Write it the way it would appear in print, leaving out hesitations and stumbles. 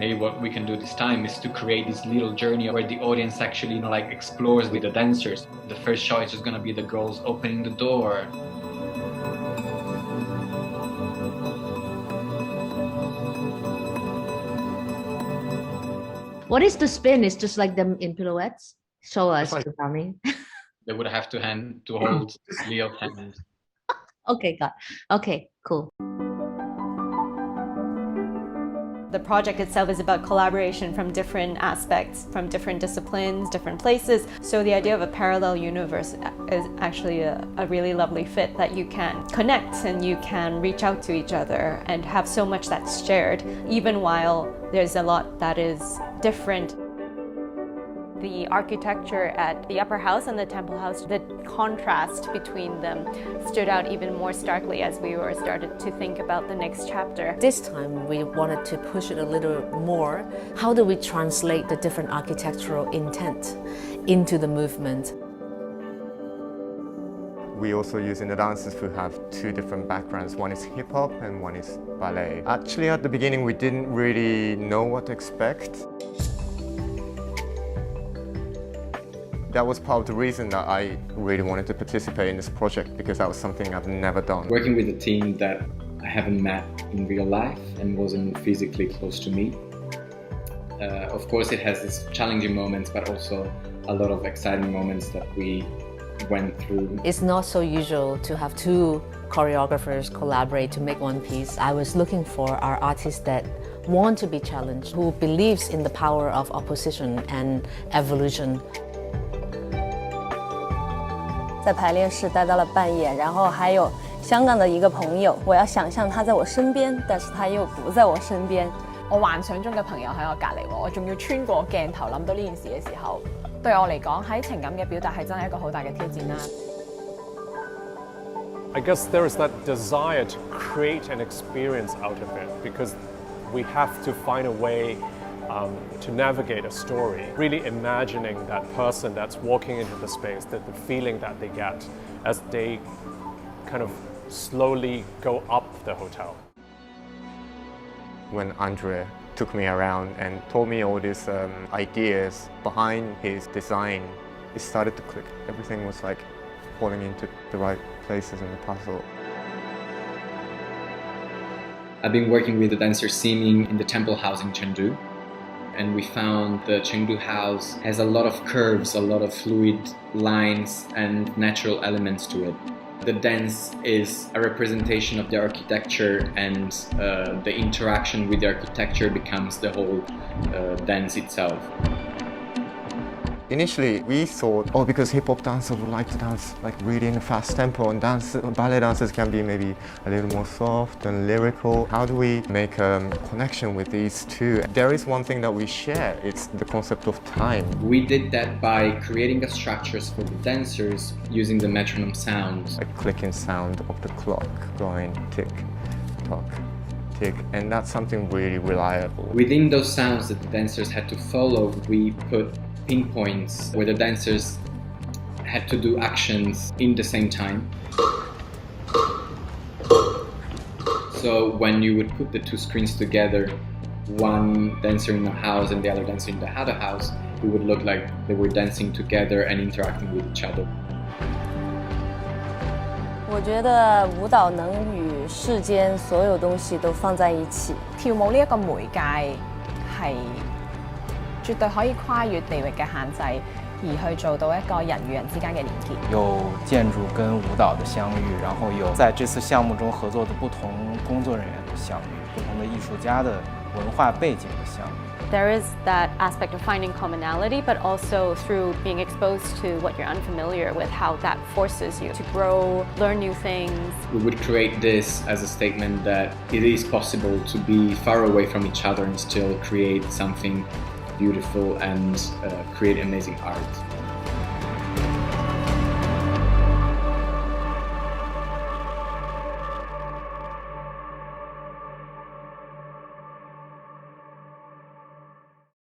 hey, what we can do this time is to create this little journey where the audience actually, like explores with the dancers. The first shot is just gonna be the girls opening the door. What is the spin? It's just like them in pirouettes? Show us, performing. They would have to hold Leo's hand. Okay, okay, cool. The project itself is about collaboration from different aspects, from different disciplines, different places. So the idea of a parallel universe is actually a really lovely fit, that you can connect and you can reach out to each other and have so much that's shared, even while there's a lot that is different. The architecture at the upper house and the temple house, the contrast between them stood out even more starkly as we started to think about the next chapter. This time we wanted to push it a little more. How do we translate the different architectural intent into the movement? We also using the dancers who have two different backgrounds. One is hip-hop and one is ballet. Actually, at the beginning, we didn't really know what to expect. That was part of the reason that I really wanted to participate in this project, because that was something I've never done. Working with a team that I haven't met in real life and wasn't physically close to me. Of course, it has its challenging moments, but also a lot of exciting moments that we went through. It's not so usual to have two choreographers collaborate to make one piece. I was looking for our artists that want to be challenged, who believes in the power of opposition and evolution. 在排练室待到了半夜，然后还有香港的一个朋友，我要想象他在我身边，但是他又不在我身邊。我幻想中嘅朋友喺我隔離喎，我仲要穿過鏡頭諗到呢件事嘅時候，對我嚟講喺情感嘅表達係真係一個好大嘅挑戰啦。I guess there is that desire to create an experience out of it, because we have to find a way to navigate a story, really imagining that person that's walking into the space, that the feeling that they get as they kind of slowly go up the hotel. When Andre took me around and told me all these ideas behind his design, it started to click. Everything was like falling into the right places in the puzzle. I've been working with the dancer Siming in the temple house in Chengdu. And we found the Chengdu house has a lot of curves, a lot of fluid lines and natural elements to it. The dance is a representation of the architecture, and the interaction with the architecture becomes the whole dance itself. Initially, we thought, oh, because hip-hop dancers would like to dance like really in a fast tempo, and ballet dancers can be maybe a little more soft and lyrical. How do we make a connection with these two? There is one thing that we share, it's the concept of time. We did that by creating the structures for the dancers using the metronome sound. A clicking sound of the clock going tick, tock, tick, and that's something really reliable. Within those sounds that the dancers had to follow, we put pinpoints where the dancers had to do actions in the same time. So when you would put the two screens together, one dancer in a house and the other dancer in the other house, it would look like they were dancing together and interacting with each other. 我覺得舞蹈能與世間所有東西都放在一起。跳舞呢一個媒介係絕對可以跨越地域嘅限制，而去做到一個人與人之間嘅連結。有建築跟舞蹈的相遇，然後有在這次項目中合作的不同工作人員的相遇，不同的藝術家的文化背景的相遇。There is that aspect of finding commonality, but also through being exposed to what you're unfamiliar with, how that forces you to grow, learn new things. We would create this as a statement that it is possible to be far away from each other and still create something beautiful and create amazing art.